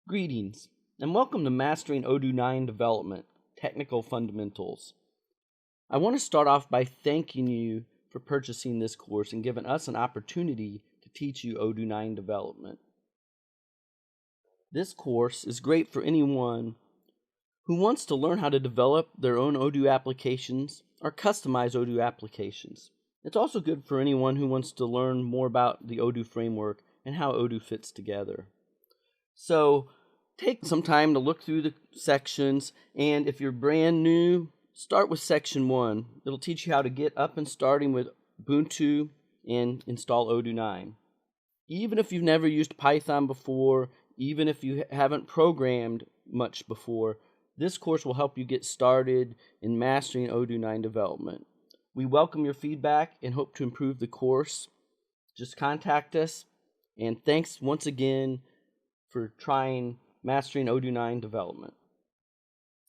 Greetings, and welcome to Mastering Odoo 9 Development, Technical Fundamentals. I want to start off by thanking you for purchasing this course and giving us an opportunity to teach you Odoo 9 development. This course is great for anyone who wants to learn how to develop their own Odoo applications or customize Odoo applications. It's also good for anyone who wants to learn more about the Odoo framework and how Odoo fits together. So take some time to look through the sections, and if you're brand new, start with section 1. It'll teach you how to get up and starting with Ubuntu and install Odoo 9. Even if you've never used Python before, even if you haven't programmed much before, this course will help you get started in mastering Odoo 9 development. We welcome your feedback and hope to improve the course. Just contact us, and thanks once again for trying Mastering Odoo 9 Development.